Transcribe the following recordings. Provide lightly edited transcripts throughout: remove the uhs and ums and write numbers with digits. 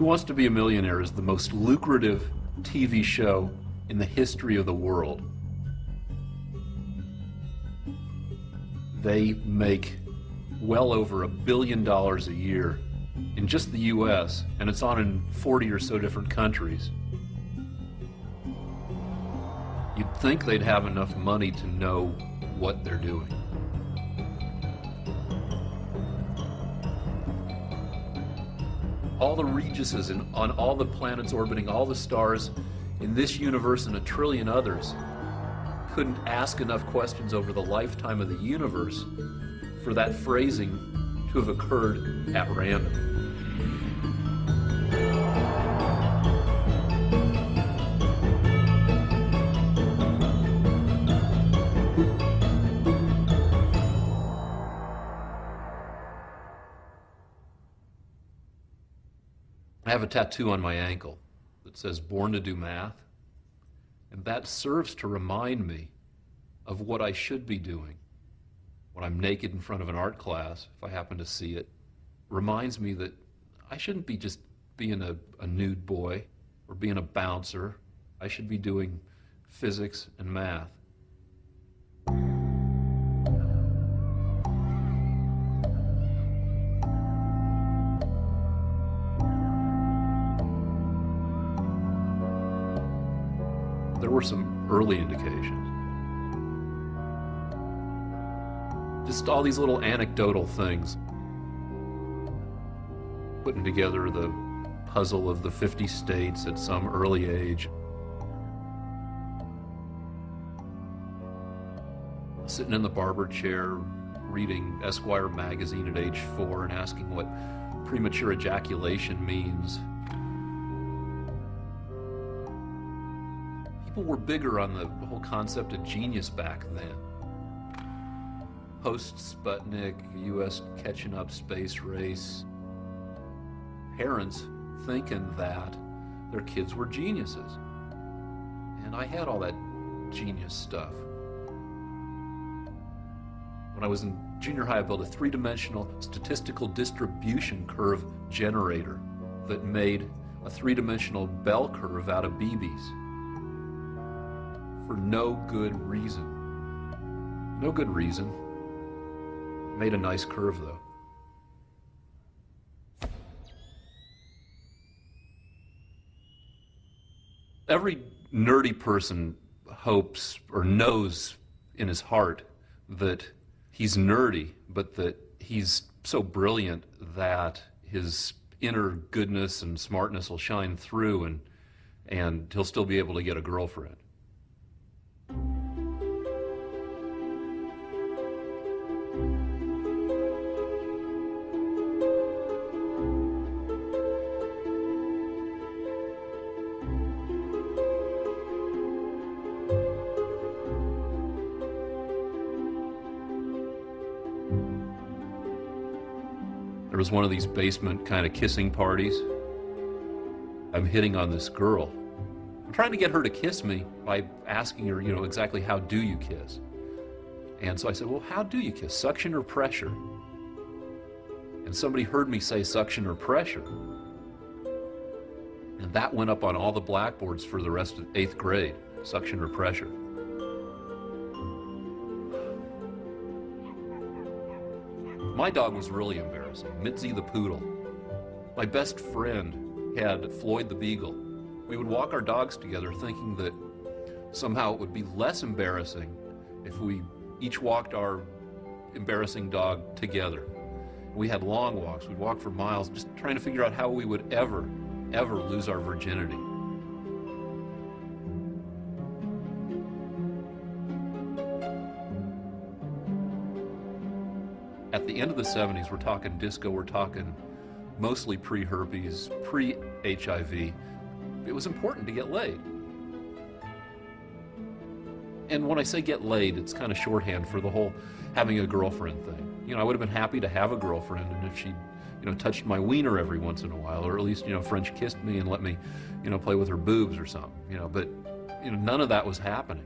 Wants to Be a Millionaire is the most lucrative TV show in the history of the world. They make well over $1 billion a year in just the US, and it's on in 40 or so different countries. You'd think they'd have enough money to know what they're doing. All the Regises on all the planets orbiting all the stars in this universe and a trillion others couldn't ask enough questions over the lifetime of the universe for that phrasing to have occurred at random. I have a tattoo on my ankle that says "Born to do Math," and that serves to remind me of what I should be doing when I'm naked in front of an art class, if I happen to see it. Reminds me that I shouldn't be just being a nude boy or being a bouncer. I should be doing physics and math. There were some early indications. Just all these little anecdotal things. Putting together the puzzle of the 50 states at some early age. Sitting in the barber chair, reading Esquire magazine at age 4 and asking what premature ejaculation means. People were bigger on the whole concept of genius back then. Post-Sputnik, U.S. catching up space race. Parents thinking that their kids were geniuses. And I had all that genius stuff. When I was in junior high, I built a 3-dimensional statistical distribution curve generator that made a 3-dimensional bell curve out of BBs. For no good reason. No good reason. Made a nice curve, though. Every nerdy person hopes or knows in his heart that he's nerdy, but that he's so brilliant that his inner goodness and smartness will shine through and he'll still be able to get a girlfriend. There was one of these basement kind of kissing parties. I'm hitting on this girl. I'm trying to get her to kiss me by asking her, exactly how do you kiss? And so I said, well, how do you kiss? Suction or pressure? And somebody heard me say suction or pressure. And that went up on all the blackboards for the rest of 8th grade, suction or pressure. My dog was really embarrassing, Mitzi the poodle. My best friend had Floyd the beagle. We would walk our dogs together thinking that somehow it would be less embarrassing if we each walked our embarrassing dog together. We had long walks. We'd walk for miles just trying to figure out how we would ever lose our virginity. At the end of the 70s, we're talking disco, we're talking mostly pre-herpes, pre-HIV. It was important to get laid. And when I say get laid, it's kind of shorthand for the whole having a girlfriend thing. I would have been happy to have a girlfriend, and if she, touched my wiener every once in a while, or at least, French kissed me and let me, play with her boobs or something, but, none of that was happening.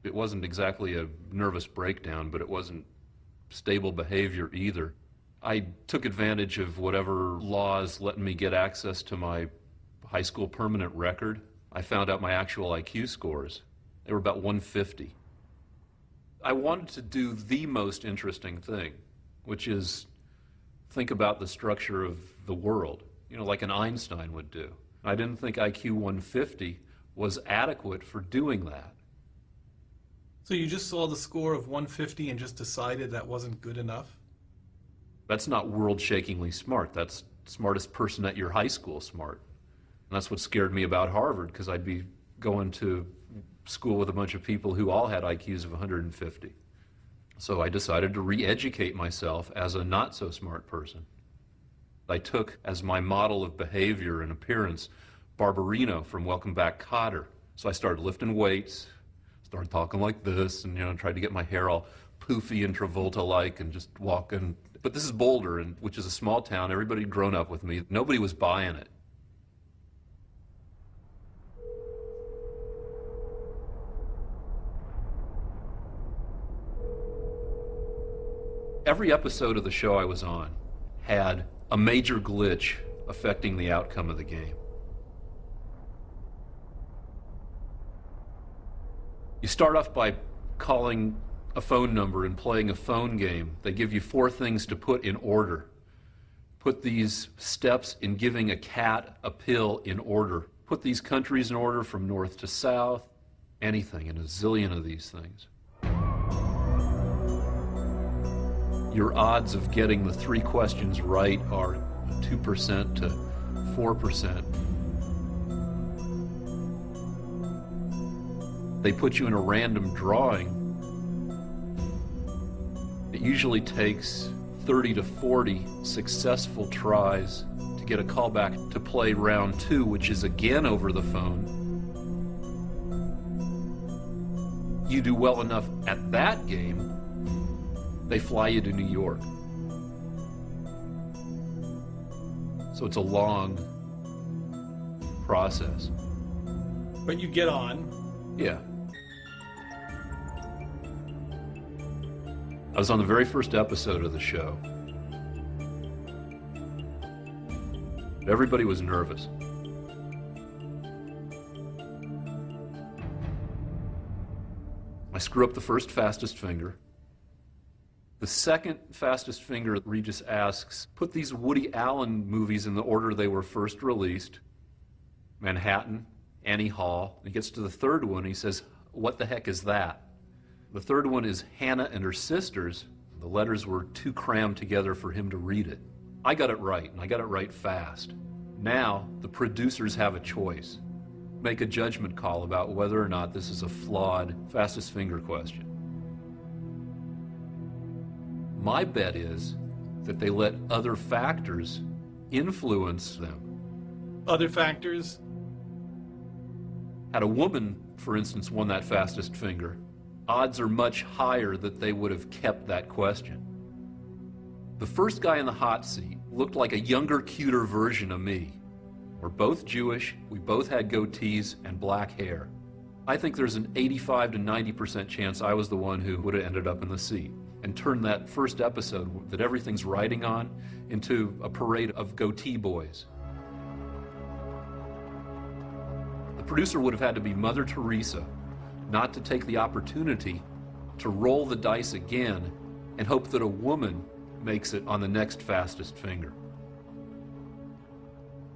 It wasn't exactly a nervous breakdown, but it wasn't stable behavior either. I took advantage of whatever laws let me get access to my high school permanent record. I found out my actual IQ scores. They were about 150. I wanted to do the most interesting thing, which is think about the structure of the world, like an Einstein would do. I didn't think IQ 150 was adequate for doing that. So you just saw the score of 150 and just decided that wasn't good enough? That's not world-shakingly smart. That's smartest person at your high school smart. And that's what scared me about Harvard, because I'd be going to school with a bunch of people who all had IQs of 150. So I decided to re-educate myself as a not-so-smart person. I took as my model of behavior and appearance Barbarino from Welcome Back, Kotter. So I started lifting weights, started talking like this, and tried to get my hair all poofy and Travolta-like and just walking. But this is Boulder, which is a small town. Everybody had grown up with me. Nobody was buying it. Every episode of the show I was on had a major glitch affecting the outcome of the game. You start off by calling a phone number and playing a phone game. They give you 4 things to put in order. Put these steps in giving a cat a pill in order. Put these countries in order from north to south. Anything, and a zillion of these things. Your odds of getting the 3 questions right are 2% to 4%. They put you in a random drawing. It usually takes 30 to 40 successful tries to get a call back to play round 2, which is again over the phone. You do well enough at that game, they fly you to New York. So it's a long process. But you get on. Yeah. I was on the very first episode of the show. Everybody was nervous. I screw up the first fastest finger. The second fastest finger, Regis asks, put these Woody Allen movies in the order they were first released. Manhattan, Annie Hall. He gets to the third one, he says, what the heck is that? The third one is Hannah and her sisters. The letters were too crammed together for him to read it. I got it right, and I got it right fast. Now, the producers have a choice. Make a judgment call about whether or not this is a flawed fastest finger question. My bet is that they let other factors influence them. Other factors? Had a woman, for instance, won that fastest finger, odds are much higher that they would have kept that question. The first guy in the hot seat looked like a younger, cuter version of me. We're both Jewish, we both had goatees and black hair. I think there's an 85 to 90% chance I was the one who would have ended up in the seat and turned that first episode that everything's riding on into a parade of goatee boys. The producer would have had to be Mother Teresa not to take the opportunity to roll the dice again and hope that a woman makes it on the next fastest finger.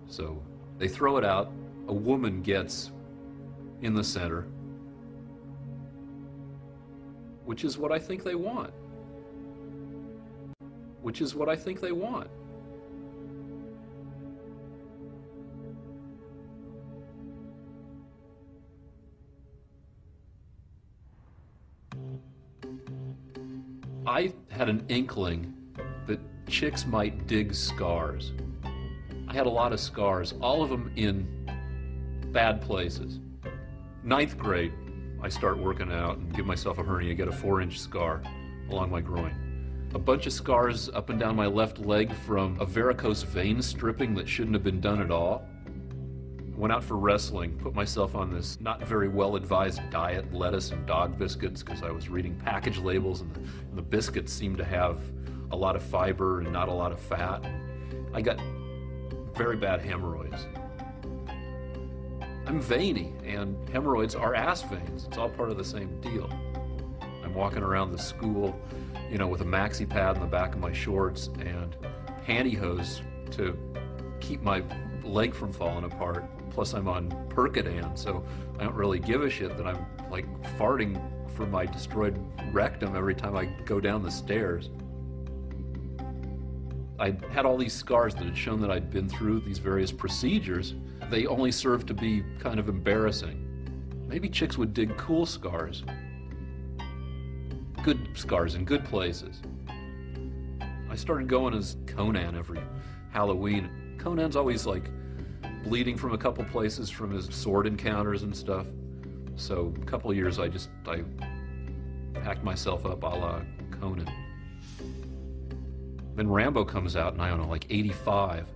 So they throw it out, a woman gets in the center, which is what I think they want. Which is what I think they want. I had an inkling that chicks might dig scars. I had a lot of scars, all of them in bad places. 9th grade, I start working out and give myself a hernia, get a 4-inch scar along my groin. A bunch of scars up and down my left leg from a varicose vein stripping that shouldn't have been done at all. Went out for wrestling, put myself on this not very well-advised diet, lettuce and dog biscuits, because I was reading package labels, and the biscuits seemed to have a lot of fiber and not a lot of fat. I got very bad hemorrhoids. I'm veiny, and hemorrhoids are ass veins. It's all part of the same deal. I'm walking around the school, with a maxi pad in the back of my shorts and pantyhose to keep my leg from falling apart. Plus I'm on Percodan, so I don't really give a shit that I'm like farting for my destroyed rectum every time I go down the stairs. I had all these scars that had shown that I'd been through these various procedures. They only served to be kind of embarrassing. Maybe chicks would dig cool scars. Good scars in good places. I started going as Conan every Halloween. Conan's always like bleeding from a couple places from his sword encounters and stuff. So a couple of years I hacked myself up a la Conan. Then Rambo comes out in, I don't know, like 85.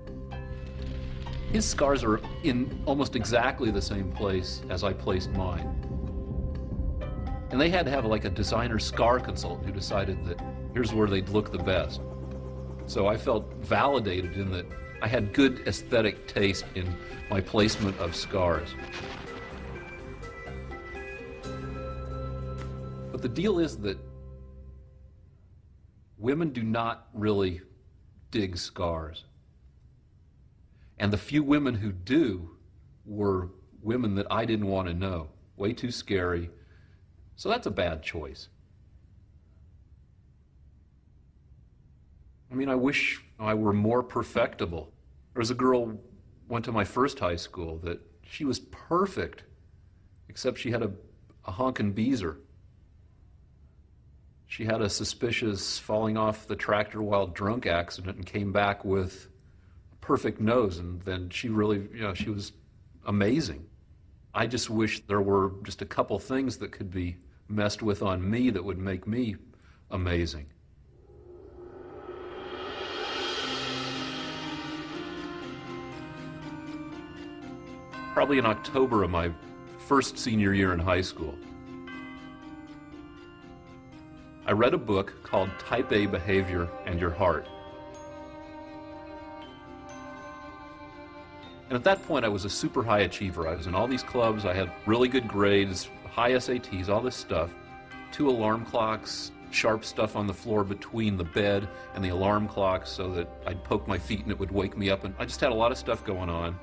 His scars are in almost exactly the same place as I placed mine. And they had to have like a designer scar consultant who decided that here's where they'd look the best. So I felt validated in that I had good aesthetic taste in my placement of scars. But the deal is that women do not really dig scars. And the few women who do were women that I didn't want to know. Way too scary. So that's a bad choice. I mean, I wish I were more perfectible. There was a girl went to my first high school that she was perfect, except she had a honkin' beezer. She had a suspicious falling off the tractor while drunk accident and came back with a perfect nose, and then she really, she was amazing. I just wish there were just a couple things that could be messed with on me that would make me amazing. Probably in October of my first senior year in high school, I read a book called Type A Behavior and Your Heart. And at that point, I was a super high achiever. I was in all these clubs, I had really good grades, high SATs, all this stuff, 2 alarm clocks, sharp stuff on the floor between the bed and the alarm clock so that I'd poke my feet and it would wake me up. And I just had a lot of stuff going on.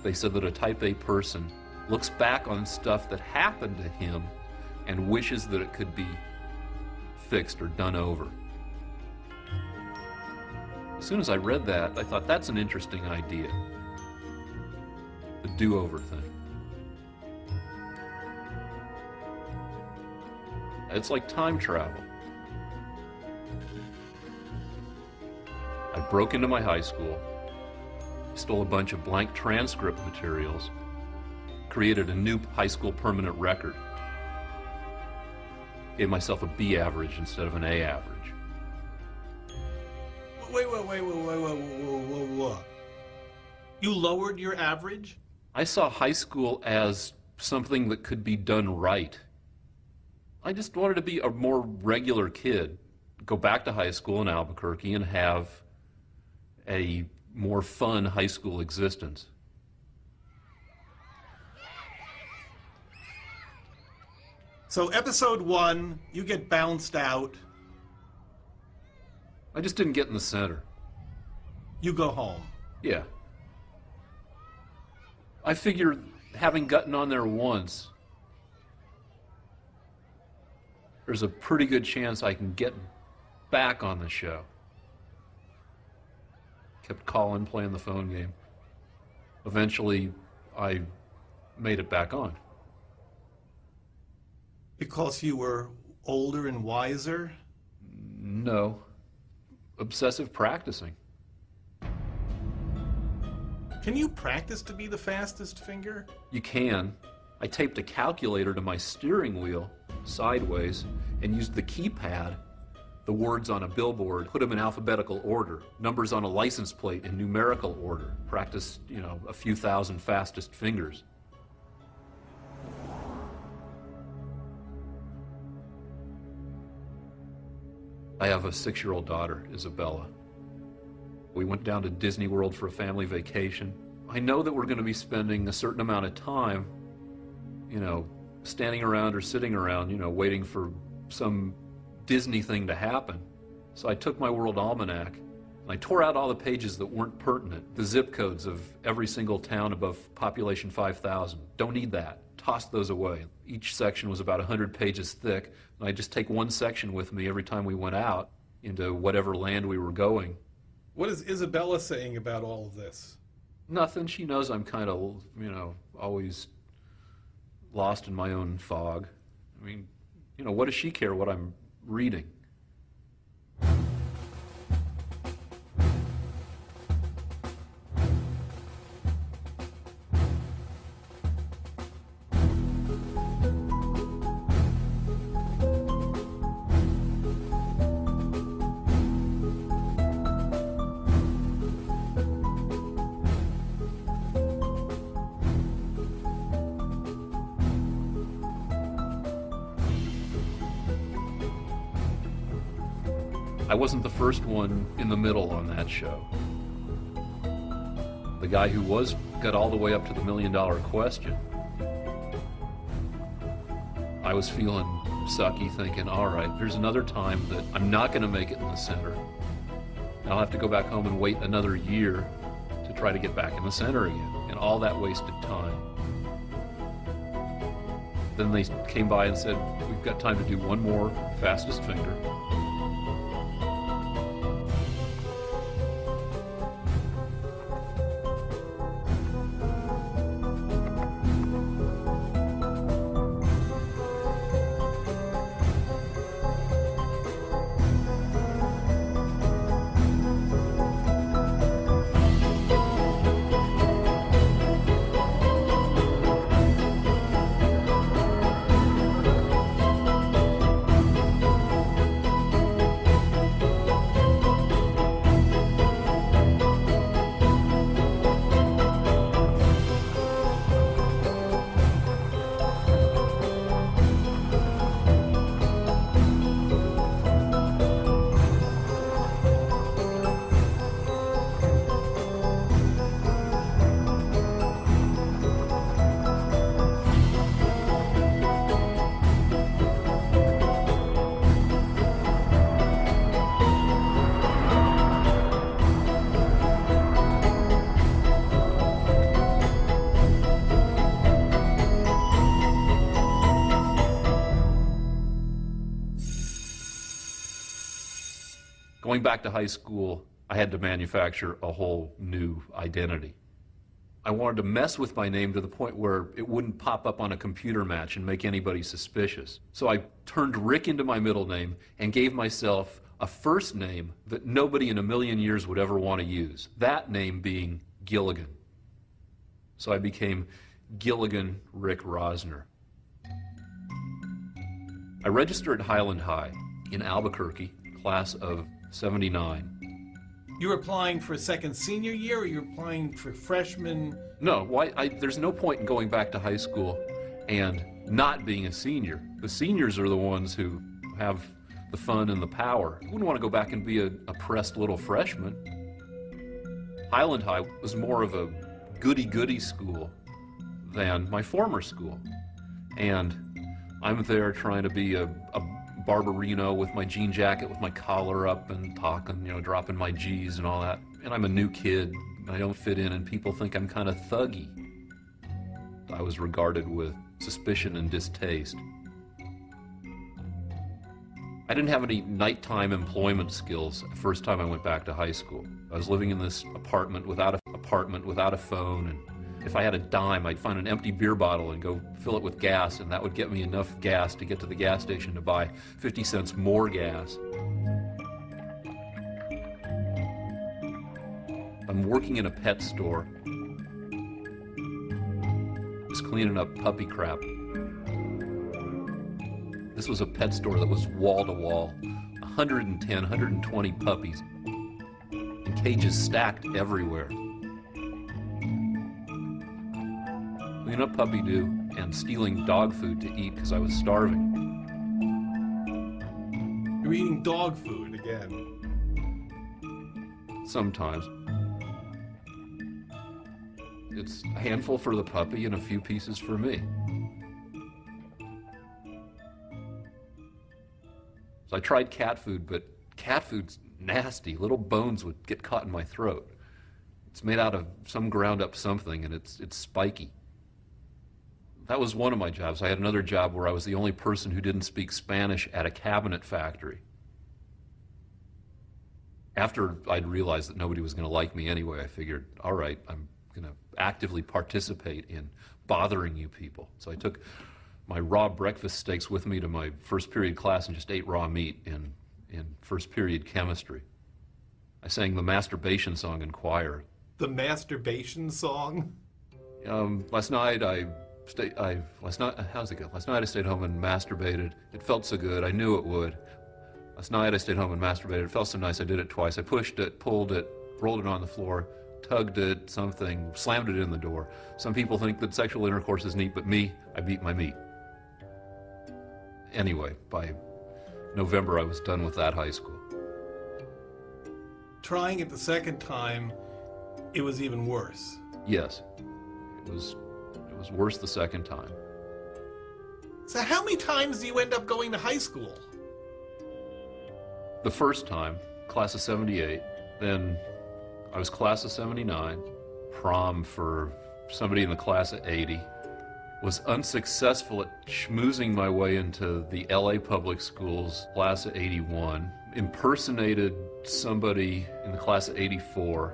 They said that a Type A person looks back on stuff that happened to him and wishes that it could be fixed or done over. As soon as I read that, I thought, that's an interesting idea. The do-over thing. It's like time travel. I broke into my high school, stole a bunch of blank transcript materials, created a new high school permanent record, gave myself a B average instead of an A average. Wait. You lowered your average? I saw high school as something that could be done right. I just wanted to be a more regular kid, go back to high school in Albuquerque and have a more fun high school existence. So episode 1, you get bounced out. I just didn't get in the center. You go home. Yeah. I figured, having gotten on there once, there's a pretty good chance I can get back on the show. Kept calling, playing the phone game. Eventually, I made it back on. Because you were older and wiser? No. Obsessive practicing. Can you practice to be the fastest finger? You can. I taped a calculator to my steering wheel sideways and used the keypad the words on a billboard, put them in alphabetical order, numbers on a license plate in numerical order, practice, a few thousand fastest fingers. I have a 6-year-old daughter, Isabella. We went down to Disney World for a family vacation. I know that we're going to be spending a certain amount of time, standing around or sitting around, waiting for some Disney thing to happen. So I took my World Almanac and I tore out all the pages that weren't pertinent, the zip codes of every single town above population 5,000. Don't need that. Tossed those away. Each section was about 100 pages thick, and I'd just take one section with me every time we went out into whatever land we were going. What is Isabella saying about all of this? Nothing. She knows I'm kind of, always lost in my own fog. I mean, what does she care what I'm reading? I wasn't the first one in the middle on that show. The guy who got all the way up to the $1 million question. I was feeling sucky, thinking, all right, there's another time that I'm not going to make it in the center. And I'll have to go back home and wait another year to try to get back in the center again. And all that wasted time. Then they came by and said, we've got time to do one more fastest finger. Going back to high school, I had to manufacture a whole new identity. I wanted to mess with my name to the point where it wouldn't pop up on a computer match and make anybody suspicious. So I turned Rick into my middle name and gave myself a first name that nobody in a million years would ever want to use, that name being Gilligan. So I became Gilligan Rick Rosner. I registered at Highland High in Albuquerque, class of '79. You were applying for second senior year, or you were applying for freshman? No, there's no point in going back to high school and not being a senior. The seniors are the ones who have the fun and the power. You wouldn't want to go back and be a pressed little freshman. Highland High was more of a goody-goody school than my former school. And I'm there trying to be a Barbarino with my jean jacket with my collar up and talking, dropping my G's and all that. And I'm a new kid. I don't fit in, and people think I'm kind of thuggy. I was regarded with suspicion and distaste. I didn't have any nighttime employment skills the first time I went back to high school. I was living in this apartment without a phone, and if I had a dime, I'd find an empty beer bottle and go fill it with gas, and that would get me enough gas to get to the gas station to buy 50 cents more gas. I'm working in a pet store, just cleaning up puppy crap. This was a pet store that was wall to wall, 110, 120 puppies in cages stacked everywhere. Cleaning up puppy doo and stealing dog food to eat because I was starving. You're eating dog food again. Sometimes. It's a handful for the puppy and a few pieces for me. So I tried cat food, but cat food's nasty. Little bones would get caught in my throat. It's made out of some ground up something, and it's spiky. That was one of my jobs. I had another job where I was the only person who didn't speak Spanish at a cabinet factory. After I'd realized that nobody was going to like me anyway, I figured, all right, I'm going to actively participate in bothering you people. So I took my raw breakfast steaks with me to my first period class and just ate raw meat in first period chemistry. I sang the masturbation song in choir. The masturbation song? Last night I stayed home and masturbated. It felt so good. I knew it would. Last night I stayed home and masturbated. It felt so nice. I did it twice. I pushed it, pulled it, rolled it on the floor, tugged it, something, slammed it in the door. Some people think that sexual intercourse is neat, but me, I beat my meat. Anyway, by November I was done with that high school. Trying it the second time, it was even worse. Yes, it was worse the second time. So how many times do you end up going to high school? The first time, class of 78, then I was class of 79, prom for somebody in the class of 80, was unsuccessful at schmoozing my way into the LA public schools class of 81, impersonated somebody in the class of 84,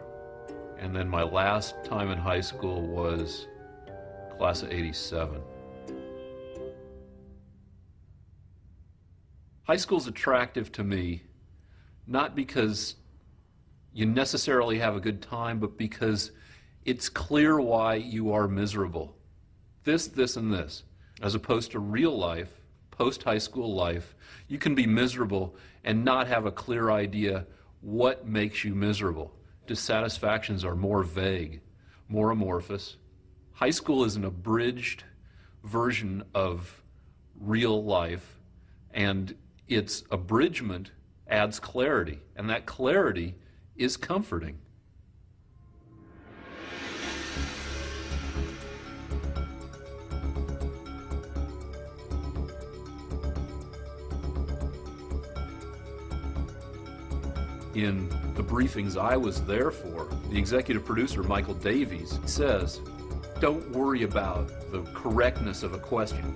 and then my last time in high school was class of 87. High school's attractive to me, not because you necessarily have a good time, but because it's clear why you are miserable. This, and this. As opposed to real life, post-high school life, you can be miserable and not have a clear idea what makes you miserable. Dissatisfactions are more vague, more amorphous. High school is an abridged version of real life, and its abridgment adds clarity, and that clarity is comforting. In the briefings I was there for, the executive producer, Michael Davies, says, don't worry about the correctness of a question.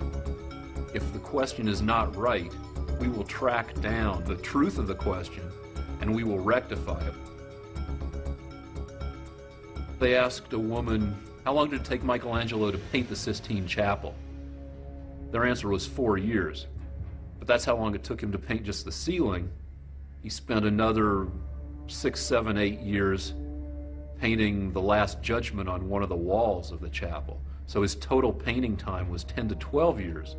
If the question is not right, we will track down the truth of the question and we will rectify it. They asked a woman, how long did it take Michelangelo to paint the Sistine Chapel? Their answer was 4 years. But that's how long it took him to paint just the ceiling. He spent another 6, 7, 8 years painting the Last Judgment on one of the walls of the chapel. So his total painting time was 10 to 12 years,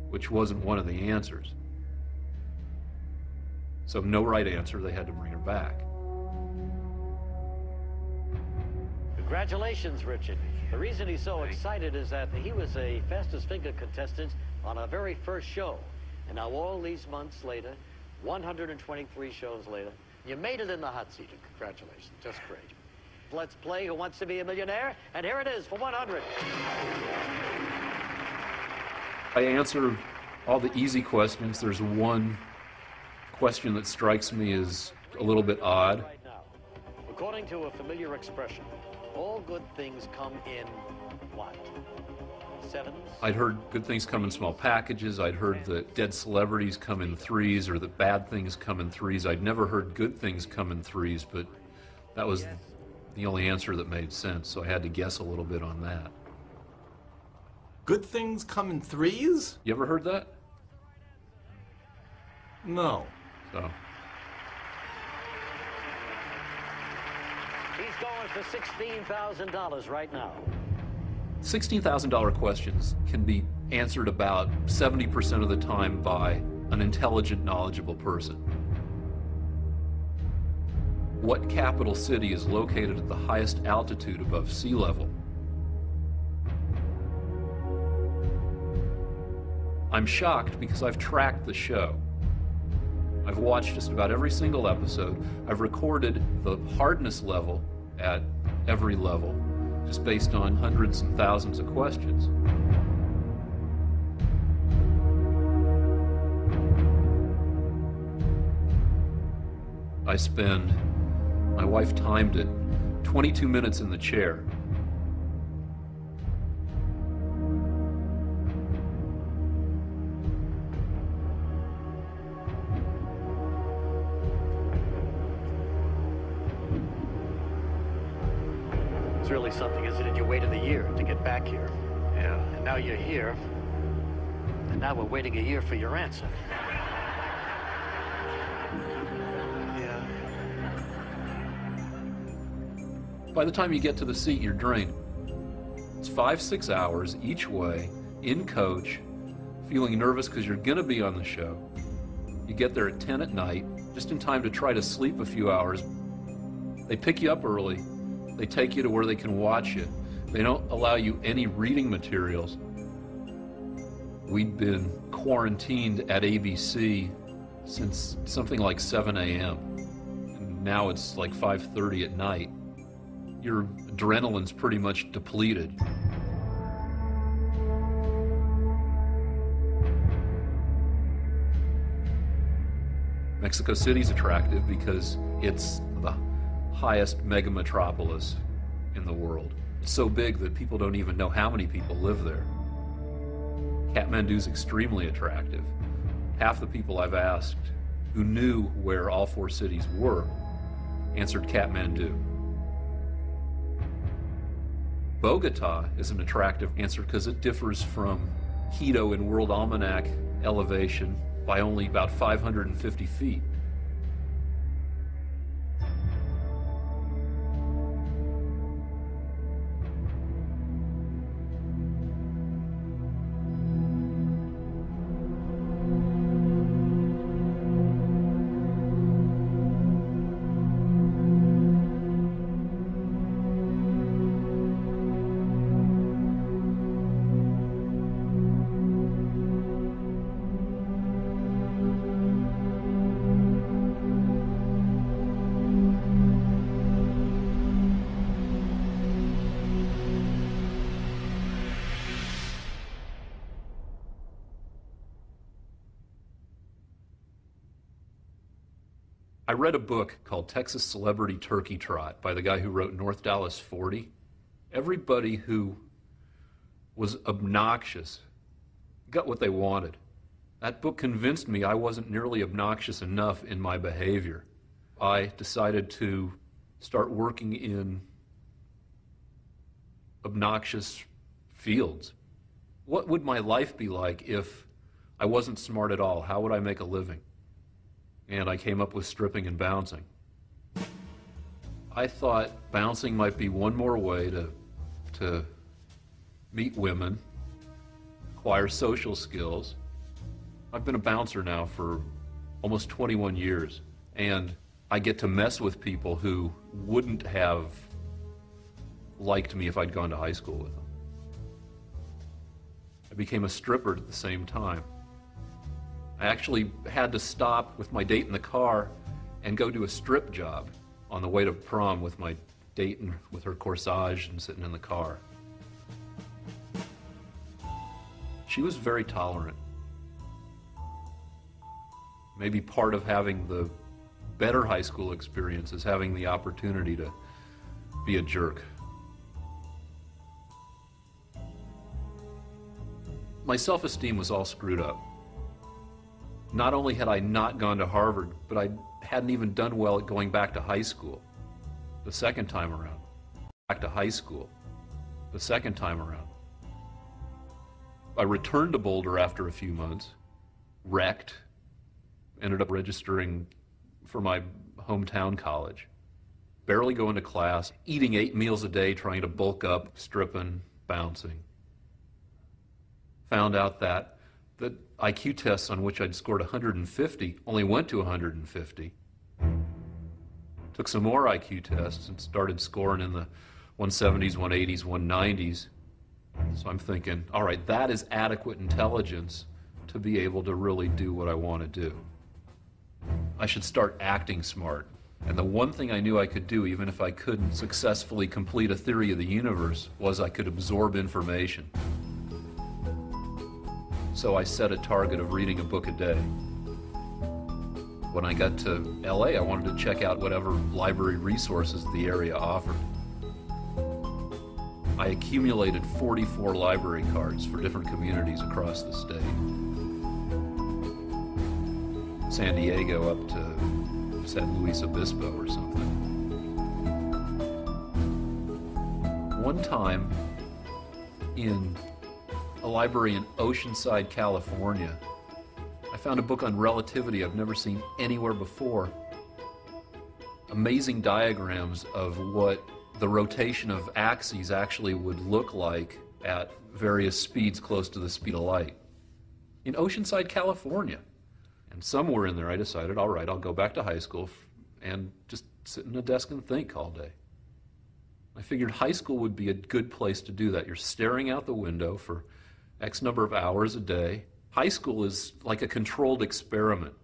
which wasn't one of the answers. So no right answer, they had to bring her back. Congratulations, Richard. The reason he's so excited is that he was a fastest finger contestant on our very first show. And now all these months later, 123 shows later, you made it in the hot seat. Congratulations, just great. Let's play Who Wants to Be a Millionaire? And here it is for 100. I answer all the easy questions. There's one question that strikes me as a little bit odd. Right now, according to a familiar expression, all good things come in what? Sevens? I'd heard good things come in small packages. I'd heard that dead celebrities come in threes, or that bad things come in threes. I'd never heard good things come in threes, but that was the only answer that made sense, so I had to guess a little bit on that. Good things come in threes? You ever heard that? No. So. He's going for $16,000 right now. $16,000 questions can be answered about 70% of the time by an intelligent, knowledgeable person. What capital city is located at the highest altitude above sea level? I'm shocked because I've tracked the show. I've watched just about every single episode. I've recorded the hardness level at every level, just based on hundreds and thousands of questions. I spend, my wife timed it, 22 minutes in the chair. It's really something, isn't it? You waited a year to get back here. Yeah. And now you're here. And now we're waiting a year for your answer. Yeah. By the time you get to the seat, you're drained. It's 5-6 hours each way, in coach, feeling nervous because you're going to be on the show. You get there at 10 at night, just in time to try to sleep a few hours. They pick you up early. They take you to where they can watch you. They don't allow you any reading materials. We'd been quarantined at ABC since something like 7 a.m. And now it's like 5:30 at night. Your adrenaline's pretty much depleted. Mexico City's attractive because it's the highest mega metropolis in the world. It's so big that people don't even know how many people live there. Kathmandu's extremely attractive. Half the people I've asked who knew where all 4 cities were answered Kathmandu. Bogota is an attractive answer because it differs from Quito in World Almanac elevation by only about 550 feet. I read a book called Texas Celebrity Turkey Trot by the guy who wrote North Dallas 40. Everybody who was obnoxious got what they wanted. That book convinced me I wasn't nearly obnoxious enough in my behavior. I decided to start working in obnoxious fields. What would my life be like if I wasn't smart at all? How would I make a living? And I came up with stripping and bouncing. I thought bouncing might be one more way to meet women, acquire social skills. I've been a bouncer now for almost 21 years, and I get to mess with people who wouldn't have liked me if I'd gone to high school with them. I became a stripper at the same time. I actually had to stop with my date in the car and go do a strip job on the way to prom with my date and with her corsage and sitting in the car. She was very tolerant. Maybe part of having the better high school experience is having the opportunity to be a jerk. My self-esteem was all screwed up. Not only had I not gone to Harvard, but I hadn't even done well at going back to high school the second time around. Back to high school the second time around. I returned to Boulder after a few months, wrecked, ended up registering for my hometown college, barely going to class, eating 8 meals a day, trying to bulk up, stripping, bouncing. Found out that IQ tests on which I'd scored 150, only went to 150. Took some more IQ tests and started scoring in the 170s, 180s, 190s. So I'm thinking, all right, that is adequate intelligence to be able to really do what I want to do. I should start acting smart. And the one thing I knew I could do, even if I couldn't successfully complete a theory of the universe, was I could absorb information. So I set a target of reading a book a day. When I got to LA, I wanted to check out whatever library resources the area offered. I accumulated 44 library cards for different communities across the state. San Diego up to San Luis Obispo or something. One time in a library in Oceanside, California, I found a book on relativity I've never seen anywhere before. Amazing diagrams of what the rotation of axes actually would look like at various speeds close to the speed of light. In Oceanside, California. And somewhere in there I decided, all right, I'll go back to high school and just sit in a desk and think all day. I figured high school would be a good place to do that. You're staring out the window for X number of hours a day. High school is like a controlled experiment.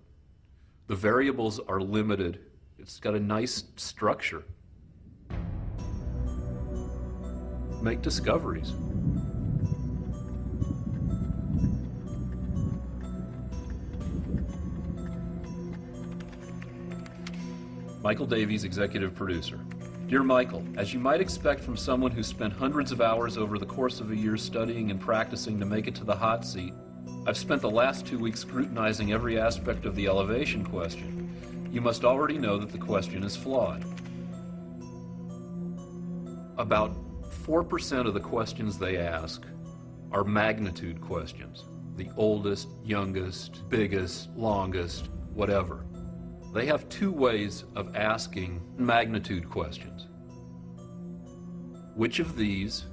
The variables are limited. It's got a nice structure. Make discoveries. Michael Davies, executive producer. Dear Michael, as you might expect from someone who spent hundreds of hours over the course of a year studying and practicing to make it to the hot seat, I've spent the last 2 weeks scrutinizing every aspect of the elevation question. You must already know that the question is flawed. About 4% of the questions they ask are magnitude questions. The oldest, youngest, biggest, longest, whatever. They have two ways of asking magnitude questions. Which of these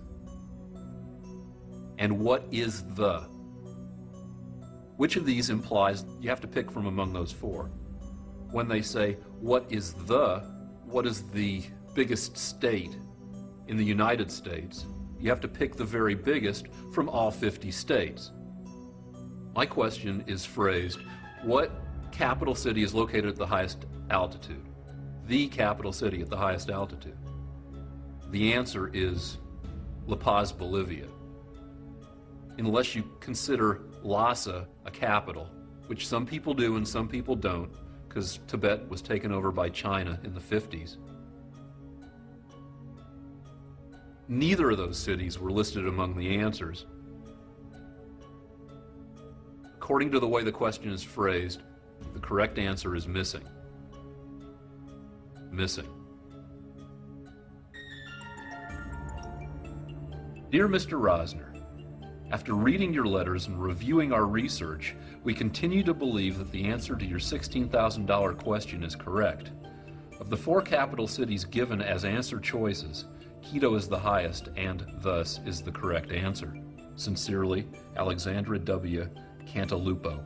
and what is the? Which of these implies you have to pick from among those four. When they say, what is the biggest state in the United States, you have to pick the very biggest from all 50 states. My question is phrased, what capital city is located at the highest altitude? The capital city at the highest altitude. The answer is La Paz, Bolivia. Unless you consider Lhasa a capital, which some people do and some people don't, because Tibet was taken over by China in the 50s. Neither of those cities were listed among the answers. According to the way the question is phrased, the correct answer is missing. Missing. Dear Mr. Rosner, after reading your letters and reviewing our research, we continue to believe that the answer to your $16,000 question is correct. Of the four capital cities given as answer choices, Quito is the highest and thus is the correct answer. Sincerely, Alexandra W. Cantalupo.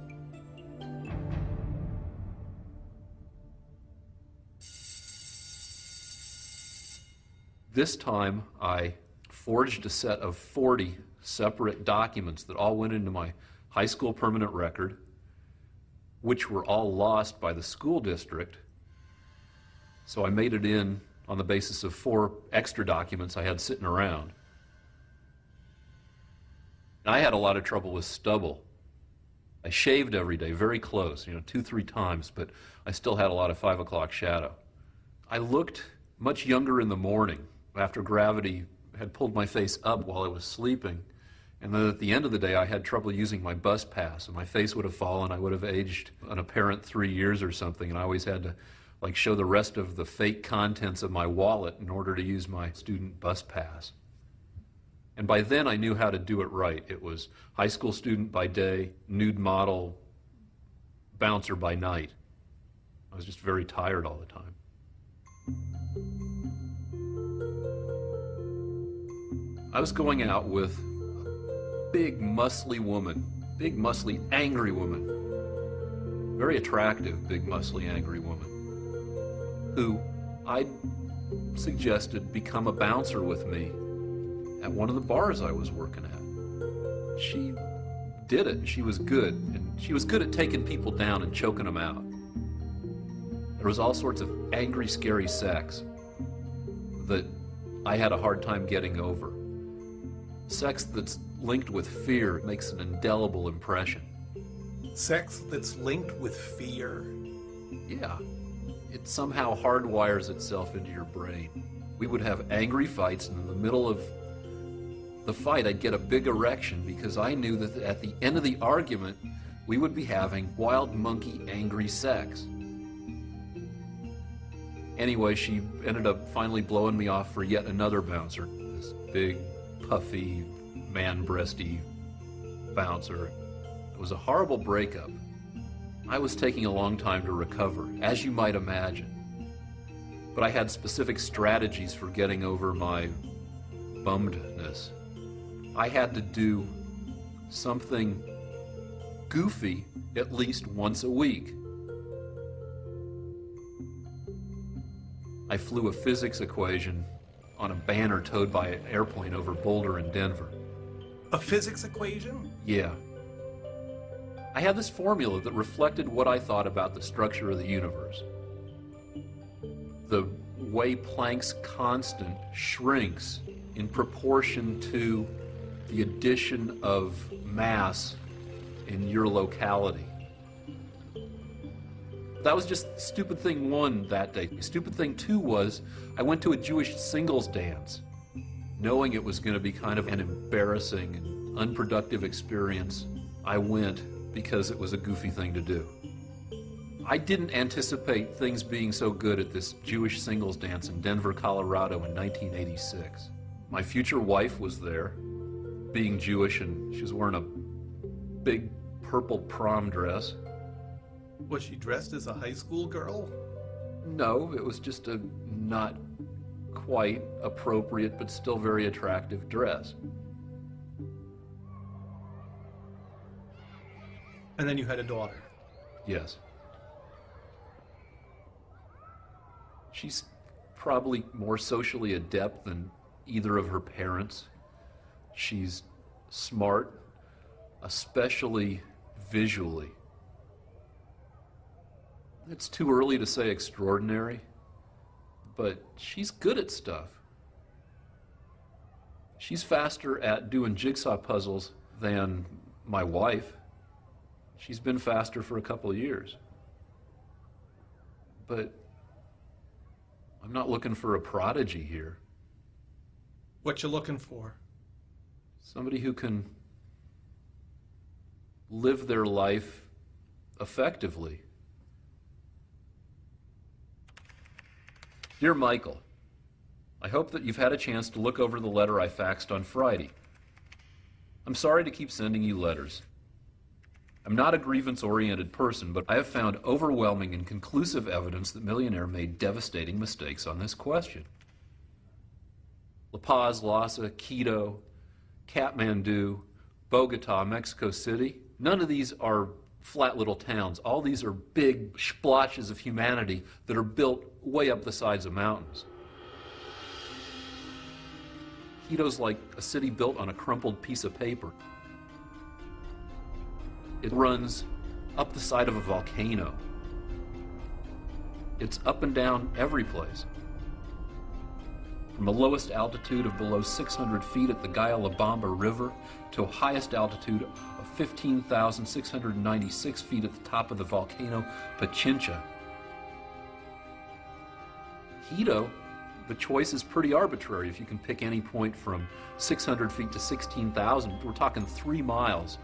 This time I forged a set of 40 separate documents that all went into my high school permanent record, which were all lost by the school district. So I made it in on the basis of 4 extra documents I had sitting around. And I had a lot of trouble with stubble. I shaved every day, very close, 2-3 times, but I still had a lot of 5 o'clock shadow. I looked much younger in the morning after gravity had pulled my face up while I was sleeping. And then at the end of the day, I had trouble using my bus pass, and my face would have fallen. I would have aged an apparent 3 years or something, and I always had to show the rest of the fake contents of my wallet in order to use my student bus pass. And by then, I knew how to do it right. It was high school student by day, nude model, bouncer by night. I was just very tired all the time. I was going out with a big, muscly woman, big, muscly, angry woman. Very attractive, big, muscly, angry woman. Who I suggested become a bouncer with me at one of the bars I was working at. She did it. She was good. And she was good at taking people down and choking them out. There was all sorts of angry, scary sex that I had a hard time getting over. Sex that's linked with fear makes an indelible impression. Sex that's linked with fear? Yeah. It somehow hardwires itself into your brain. We would have angry fights, and in the middle of the fight, I'd get a big erection because I knew that at the end of the argument, we would be having wild monkey angry sex. Anyway, she ended up finally blowing me off for yet another bouncer. This big, puffy, man-breasty bouncer. It was a horrible breakup. I was taking a long time to recover, as you might imagine. But I had specific strategies for getting over my bummedness. I had to do something goofy at least once a week. I flew a physics equation on a banner towed by an airplane over Boulder in Denver. A physics equation? Yeah. I had this formula that reflected what I thought about the structure of the universe. The way Planck's constant shrinks in proportion to the addition of mass in your locality. That was just stupid thing one that day. Stupid thing two was I went to a Jewish singles dance, knowing it was going to be kind of an embarrassing and unproductive experience. I went because it was a goofy thing to do. I didn't anticipate things being so good at this Jewish singles dance in Denver, Colorado in 1986. My future wife was there, being Jewish, and she was wearing a big purple prom dress. Was she dressed as a high school girl? No, it was just a not quite appropriate but still very attractive dress. And then you had a daughter. Yes. She's probably more socially adept than either of her parents. She's smart, especially visually. It's too early to say extraordinary, but she's good at stuff. She's faster at doing jigsaw puzzles than my wife. She's been faster for a couple of years. But I'm not looking for a prodigy here. What you looking for? Somebody who can live their life effectively. Dear Michael, I hope that you've had a chance to look over the letter I faxed on Friday. I'm sorry to keep sending you letters. I'm not a grievance-oriented person, but I have found overwhelming and conclusive evidence that Millionaire made devastating mistakes on this question. La Paz, Lhasa, Quito, Kathmandu, Bogota, Mexico City, none of these are flat little towns. All these are big splotches of humanity that are built way up the sides of mountains. Quito's like a city built on a crumpled piece of paper. It runs up the side of a volcano. It's up and down every place. From the lowest altitude of below 600 feet at the Guayallabamba River to a highest altitude of 15,696 feet at the top of the volcano Pichincha. Quito, the choice is pretty arbitrary. If you can pick any point from 600 feet to 16,000, we're talking 3 miles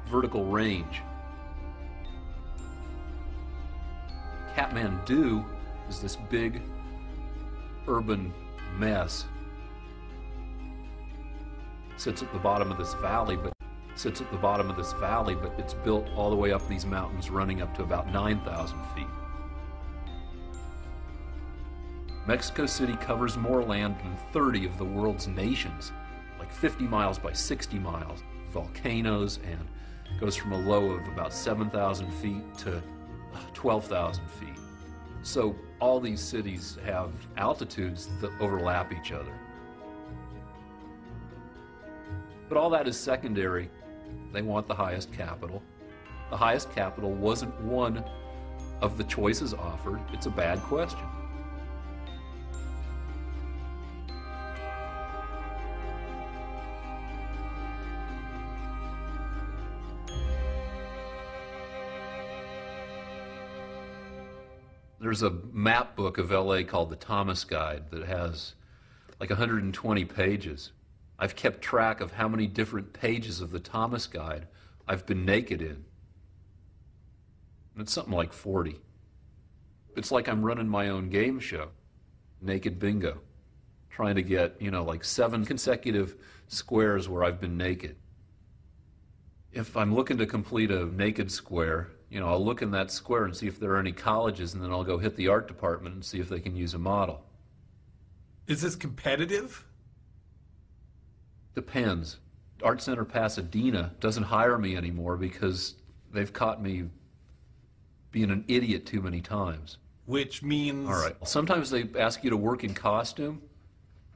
vertical range. Kathmandu is this big urban mess. Sits at the bottom of this valley, but it's built all the way up these mountains, running up to about 9,000 feet. Mexico City covers more land than 30 of the world's nations, like 50 miles by 60 miles. Volcanoes and goes from a low of about 7,000 feet to 12,000 feet. So all these cities have altitudes that overlap each other. But all that is secondary. They want the highest capital. The highest capital wasn't one of the choices offered. It's a bad question. There's a map book of LA called the Thomas Guide that has like 120 pages. I've kept track of how many different pages of the Thomas Guide I've been naked in. And it's something like 40. It's like I'm running my own game show, Naked Bingo, trying to get, like 7 consecutive squares where I've been naked. If I'm looking to complete a naked square, I'll look in that square and see if there are any colleges, and then I'll go hit the art department and see if they can use a model. Is this competitive? Depends. Art Center Pasadena doesn't hire me anymore because they've caught me being an idiot too many times. Which means... All right. Sometimes they ask you to work in costume.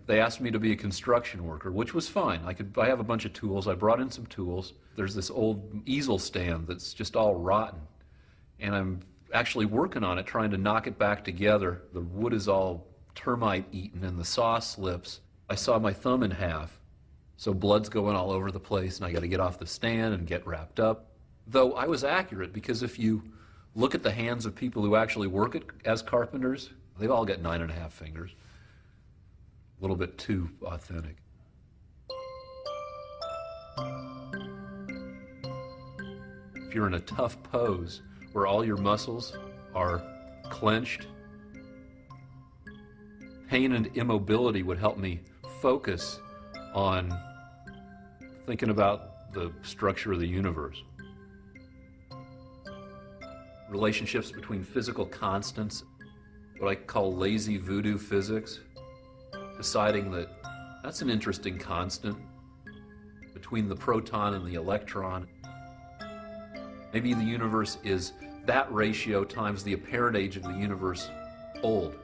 They asked me to be a construction worker, which was fine. I have a bunch of tools. I brought in some tools. There's this old easel stand that's just all rotten. And I'm actually working on it, trying to knock it back together. The wood is all termite eaten and the saw slips. I saw my thumb in half. So blood's going all over the place, and I got to get off the stand and get wrapped up. Though I was accurate, because if you look at the hands of people who actually work as carpenters, they've all got 9.5 fingers. A little bit too authentic. If you're in a tough pose where all your muscles are clenched, pain and immobility would help me focus on thinking about the structure of the universe. Relationships between physical constants, what I call lazy voodoo physics, deciding that that's an interesting constant between the proton and the electron. Maybe the universe is that ratio times the apparent age of the universe old.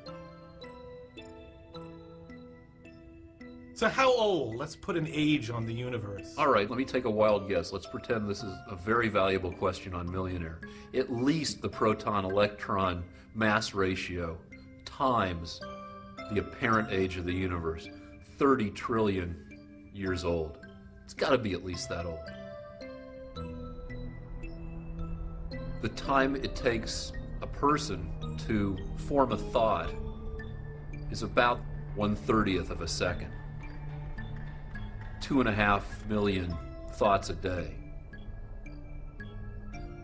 So how old? Let's put an age on the universe. All right, let me take a wild guess. Let's pretend this is a very valuable question on Millionaire. At least the proton-electron mass ratio times the apparent age of the universe, 30 trillion years old. It's got to be at least that old. The time it takes a person to form a thought is about 1/30th of a second. 2.5 million thoughts a day.